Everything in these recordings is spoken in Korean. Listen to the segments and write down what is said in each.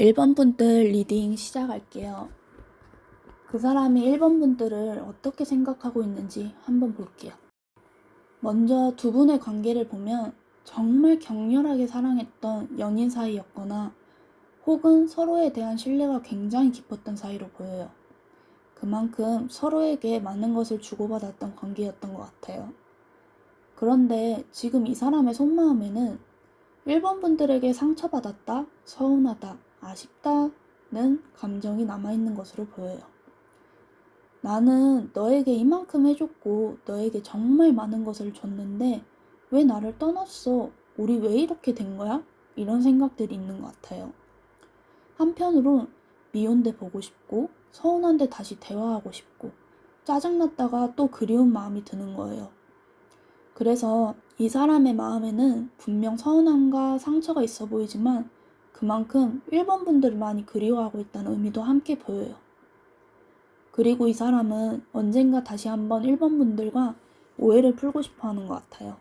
1번 분들 리딩 시작할게요. 그 사람이 1번 분들을 어떻게 생각하고 있는지 한번 볼게요. 먼저 두 분의 관계를 보면 정말 격렬하게 사랑했던 연인 사이였거나 혹은 서로에 대한 신뢰가 굉장히 깊었던 사이로 보여요. 그만큼 서로에게 많은 것을 주고받았던 관계였던 것 같아요. 그런데 지금 이 사람의 속마음에는 1번 분들에게 상처받았다, 서운하다, 아쉽다는 감정이 남아있는 것으로 보여요. 나는 너에게 이만큼 해줬고 너에게 정말 많은 것을 줬는데 왜 나를 떠났어? 우리 왜 이렇게 된 거야? 이런 생각들이 있는 것 같아요. 한편으론 미운데 보고 싶고 서운한데 다시 대화하고 싶고 짜증났다가 또 그리운 마음이 드는 거예요. 그래서 이 사람의 마음에는 분명 서운함과 상처가 있어 보이지만 그만큼 1번 분들을 많이 그리워하고 있다는 의미도 함께 보여요. 그리고 이 사람은 언젠가 다시 한번 1번 분들과 오해를 풀고 싶어 하는 것 같아요.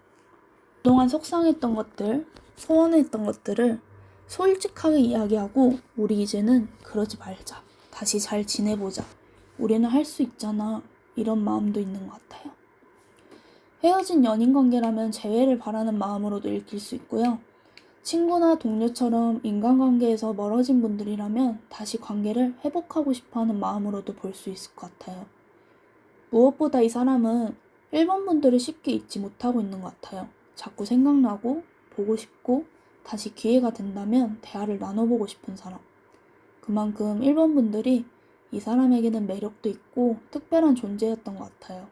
그동안 속상했던 것들, 소원했던 것들을 솔직하게 이야기하고 우리 이제는 그러지 말자. 다시 잘 지내보자. 우리는 할 수 있잖아. 이런 마음도 있는 것 같아요. 헤어진 연인 관계라면 재회를 바라는 마음으로도 읽힐 수 있고요. 친구나 동료처럼 인간관계에서 멀어진 분들이라면 다시 관계를 회복하고 싶어하는 마음으로도 볼 수 있을 것 같아요. 무엇보다 이 사람은 1번 분들을 쉽게 잊지 못하고 있는 것 같아요. 자꾸 생각나고 보고 싶고 다시 기회가 된다면 대화를 나눠보고 싶은 사람. 그만큼 1번 분들이 이 사람에게는 매력도 있고 특별한 존재였던 것 같아요.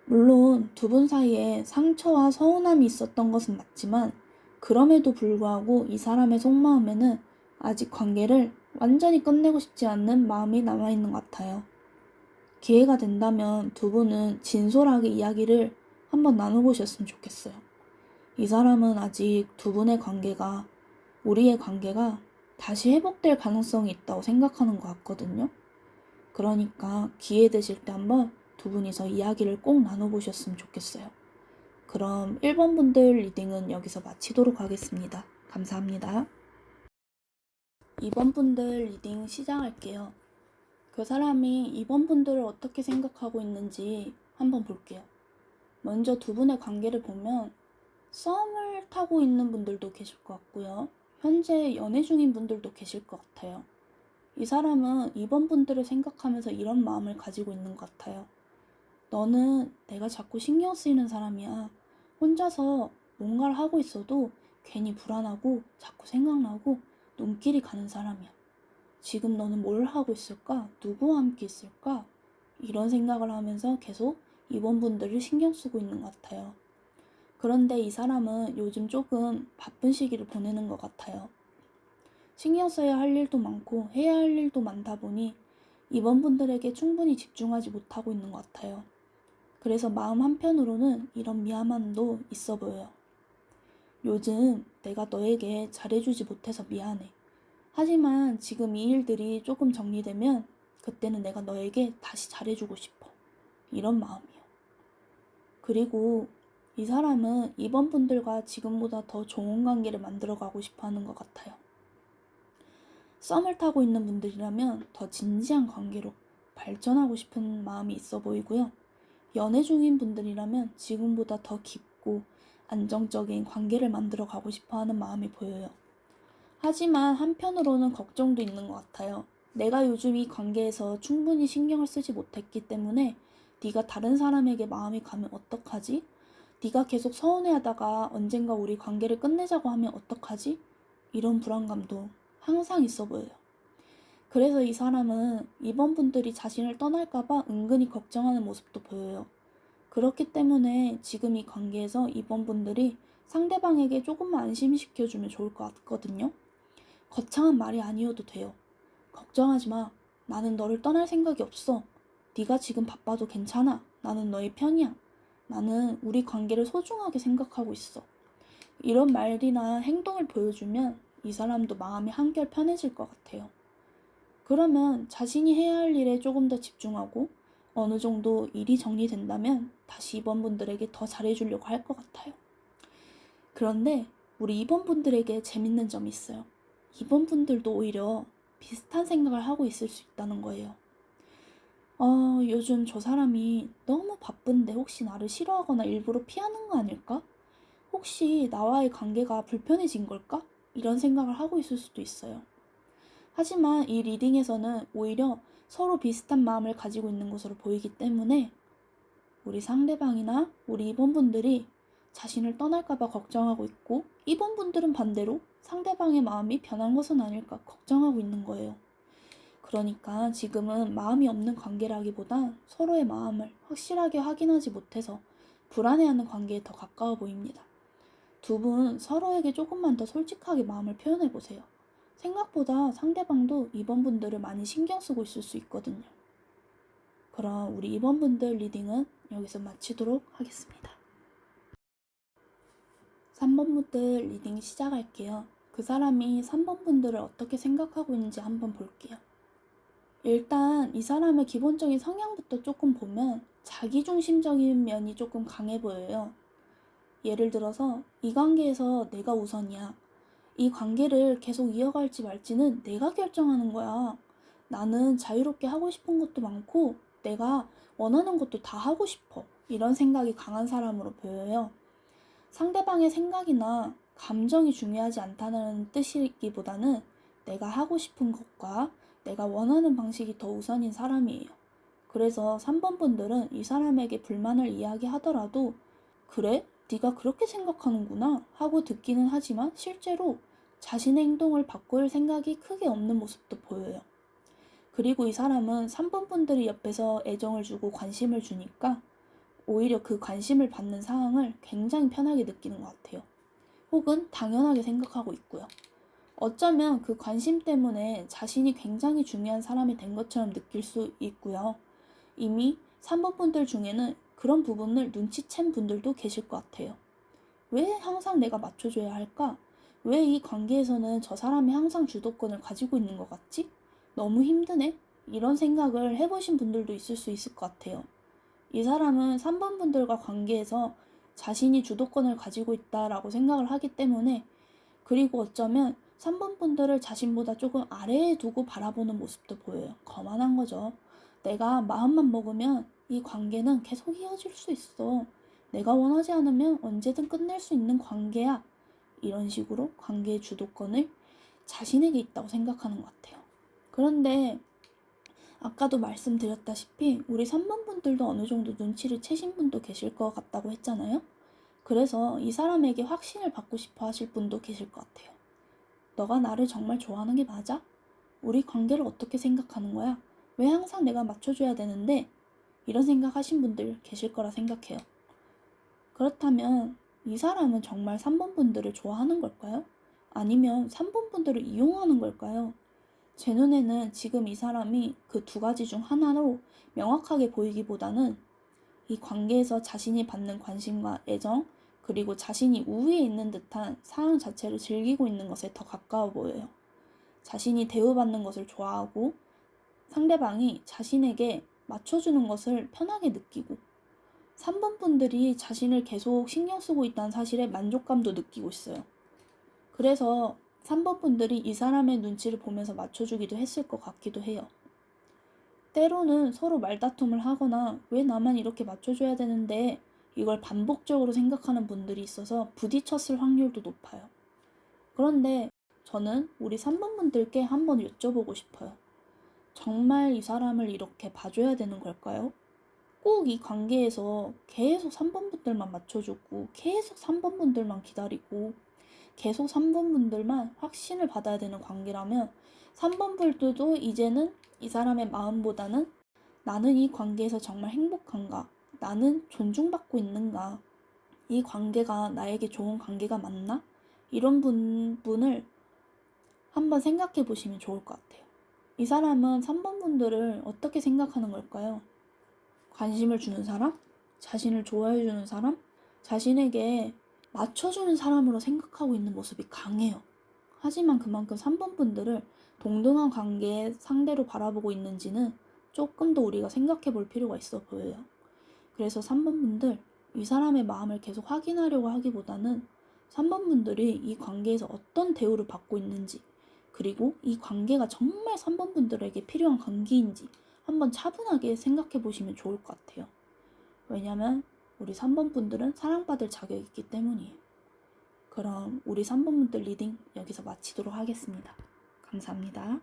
물론 두 분 사이에 상처와 서운함이 있었던 것은 맞지만 그럼에도 불구하고 이 사람의 속마음에는 아직 관계를 완전히 끝내고 싶지 않는 마음이 남아있는 것 같아요. 기회가 된다면 두 분은 진솔하게 이야기를 한번 나눠보셨으면 좋겠어요. 이 사람은 아직 두 분의 관계가, 우리의 관계가 다시 회복될 가능성이 있다고 생각하는 것 같거든요. 그러니까 기회 되실 때 한번 두 분이서 이야기를 꼭 나눠보셨으면 좋겠어요. 그럼 1번 분들 리딩은 여기서 마치도록 하겠습니다. 감사합니다. 2번 분들 리딩 시작할게요. 그 사람이 2번 분들을 어떻게 생각하고 있는지 한번 볼게요. 먼저 두 분의 관계를 보면 썸을 타고 있는 분들도 계실 것 같고요. 현재 연애 중인 분들도 계실 것 같아요. 이 사람은 2번 분들을 생각하면서 이런 마음을 가지고 있는 것 같아요. 너는 내가 자꾸 신경 쓰이는 사람이야. 혼자서 뭔가를 하고 있어도 괜히 불안하고 자꾸 생각나고 눈길이 가는 사람이야. 지금 너는 뭘 하고 있을까? 누구와 함께 있을까? 이런 생각을 하면서 계속 2번 분들을 신경 쓰고 있는 것 같아요. 그런데 이 사람은 요즘 조금 바쁜 시기를 보내는 것 같아요. 신경 써야 할 일도 많고 해야 할 일도 많다 보니 2번 분들에게 충분히 집중하지 못하고 있는 것 같아요. 그래서 마음 한편으로는 이런 미안함도 있어 보여요. 요즘 내가 너에게 잘해주지 못해서 미안해. 하지만 지금 이 일들이 조금 정리되면 그때는 내가 너에게 다시 잘해주고 싶어. 이런 마음이에요. 그리고 이 사람은 이번 분들과 지금보다 더 좋은 관계를 만들어가고 싶어 하는 것 같아요. 썸을 타고 있는 분들이라면 더 진지한 관계로 발전하고 싶은 마음이 있어 보이고요. 연애 중인 분들이라면 지금보다 더 깊고 안정적인 관계를 만들어 가고 싶어 하는 마음이 보여요. 하지만 한편으로는 걱정도 있는 것 같아요. 내가 요즘 이 관계에서 충분히 신경을 쓰지 못했기 때문에 네가 다른 사람에게 마음이 가면 어떡하지? 네가 계속 서운해하다가 언젠가 우리 관계를 끝내자고 하면 어떡하지? 이런 불안감도 항상 있어 보여요. 그래서 이 사람은 이번 분들이 자신을 떠날까봐 은근히 걱정하는 모습도 보여요. 그렇기 때문에 지금 이 관계에서 이번 분들이 상대방에게 조금만 안심시켜주면 좋을 것 같거든요. 거창한 말이 아니어도 돼요. 걱정하지 마. 나는 너를 떠날 생각이 없어. 네가 지금 바빠도 괜찮아. 나는 너의 편이야. 나는 우리 관계를 소중하게 생각하고 있어. 이런 말이나 행동을 보여주면 이 사람도 마음이 한결 편해질 것 같아요. 그러면 자신이 해야 할 일에 조금 더 집중하고 어느 정도 일이 정리된다면 다시 이번 분들에게 더 잘해주려고 할 것 같아요. 그런데 우리 이번 분들에게 재밌는 점이 있어요. 2번 분들도 오히려 비슷한 생각을 하고 있을 수 있다는 거예요. 요즘 저 사람이 너무 바쁜데 혹시 나를 싫어하거나 일부러 피하는 거 아닐까? 혹시 나와의 관계가 불편해진 걸까? 이런 생각을 하고 있을 수도 있어요. 하지만 이 리딩에서는 오히려 서로 비슷한 마음을 가지고 있는 것으로 보이기 때문에 우리 상대방이나 우리 이번분들이 자신을 떠날까봐 걱정하고 있고, 이번분들은 반대로 상대방의 마음이 변한 것은 아닐까 걱정하고 있는 거예요. 그러니까 지금은 마음이 없는 관계라기보다 서로의 마음을 확실하게 확인하지 못해서 불안해하는 관계에 더 가까워 보입니다. 두 분 서로에게 조금만 더 솔직하게 마음을 표현해 보세요. 생각보다 상대방도 이번 분들을 많이 신경 쓰고 있을 수 있거든요. 그럼 우리 이번 분들 리딩은 여기서 마치도록 하겠습니다. 3번 분들 리딩 시작할게요. 그 사람이 3번 분들을 어떻게 생각하고 있는지 한번 볼게요. 일단 이 사람의 기본적인 성향부터 조금 보면 자기중심적인 면이 조금 강해 보여요. 예를 들어서 이 관계에서 내가 우선이야. 이 관계를 계속 이어갈지 말지는 내가 결정하는 거야. 나는 자유롭게 하고 싶은 것도 많고 내가 원하는 것도 다 하고 싶어. 이런 생각이 강한 사람으로 보여요. 상대방의 생각이나 감정이 중요하지 않다는 뜻이기보다는 내가 하고 싶은 것과 내가 원하는 방식이 더 우선인 사람이에요. 그래서 3번 분들은 이 사람에게 불만을 이야기하더라도 그래? 네가 그렇게 생각하는구나 하고 듣기는 하지만 실제로 자신의 행동을 바꿀 생각이 크게 없는 모습도 보여요. 그리고 이 사람은 3번 분들이 옆에서 애정을 주고 관심을 주니까 오히려 그 관심을 받는 상황을 굉장히 편하게 느끼는 것 같아요. 혹은 당연하게 생각하고 있고요. 어쩌면 그 관심 때문에 자신이 굉장히 중요한 사람이 된 것처럼 느낄 수 있고요. 이미 3번 분들 중에는 그런 부분을 눈치챈 분들도 계실 것 같아요. 왜 항상 내가 맞춰줘야 할까? 왜 이 관계에서는 저 사람이 항상 주도권을 가지고 있는 것 같지? 너무 힘드네? 이런 생각을 해보신 분들도 있을 수 있을 것 같아요. 이 사람은 3번 분들과 관계에서 자신이 주도권을 가지고 있다라고 생각을 하기 때문에, 그리고 어쩌면 3번 분들을 자신보다 조금 아래에 두고 바라보는 모습도 보여요. 거만한 거죠. 내가 마음만 먹으면 이 관계는 계속 이어질 수 있어. 내가 원하지 않으면 언제든 끝낼 수 있는 관계야. 이런 식으로 관계의 주도권을 자신에게 있다고 생각하는 것 같아요. 그런데 아까도 말씀드렸다시피 우리 3번 분들도 어느 정도 눈치를 채신 분도 계실 것 같다고 했잖아요. 그래서 이 사람에게 확신을 받고 싶어 하실 분도 계실 것 같아요. 너가 나를 정말 좋아하는 게 맞아? 우리 관계를 어떻게 생각하는 거야? 왜 항상 내가 맞춰줘야 되는데? 이런 생각하신 분들 계실 거라 생각해요. 그렇다면 이 사람은 정말 3번 분들을 좋아하는 걸까요? 아니면 3번 분들을 이용하는 걸까요? 제 눈에는 지금 이 사람이 그 두 가지 중 하나로 명확하게 보이기보다는 이 관계에서 자신이 받는 관심과 애정, 그리고 자신이 우위에 있는 듯한 상황 자체를 즐기고 있는 것에 더 가까워 보여요. 자신이 대우받는 것을 좋아하고 상대방이 자신에게 맞춰주는 것을 편하게 느끼고 3번 분들이 자신을 계속 신경 쓰고 있다는 사실에 만족감도 느끼고 있어요. 그래서 3번 분들이 이 사람의 눈치를 보면서 맞춰주기도 했을 것 같기도 해요. 때로는 서로 말다툼을 하거나 왜 나만 이렇게 맞춰줘야 되는데 이걸 반복적으로 생각하는 분들이 있어서 부딪혔을 확률도 높아요. 그런데 저는 우리 3번 분들께 한번 여쭤보고 싶어요. 정말 이 사람을 이렇게 봐줘야 되는 걸까요? 꼭 이 관계에서 계속 3번 분들만 맞춰주고 계속 3번 분들만 기다리고 계속 3번 분들만 확신을 받아야 되는 관계라면 3번 분들도 이제는 이 사람의 마음보다는 나는 이 관계에서 정말 행복한가? 나는 존중받고 있는가? 이 관계가 나에게 좋은 관계가 맞나? 이런 부분을 한번 생각해 보시면 좋을 것 같아요. 이 사람은 3번 분들을 어떻게 생각하는 걸까요? 관심을 주는 사람? 자신을 좋아해 주는 사람? 자신에게 맞춰주는 사람으로 생각하고 있는 모습이 강해요. 하지만 그만큼 3번 분들을 동등한 관계의 상대로 바라보고 있는지는 조금 더 우리가 생각해 볼 필요가 있어 보여요. 그래서 3번 분들, 이 사람의 마음을 계속 확인하려고 하기보다는 3번 분들이 이 관계에서 어떤 대우를 받고 있는지, 그리고 이 관계가 정말 3번 분들에게 필요한 관계인지 한번 차분하게 생각해 보시면 좋을 것 같아요. 왜냐면 우리 3번 분들은 사랑받을 자격이 있기 때문이에요. 그럼 우리 3번 분들 리딩 여기서 마치도록 하겠습니다. 감사합니다.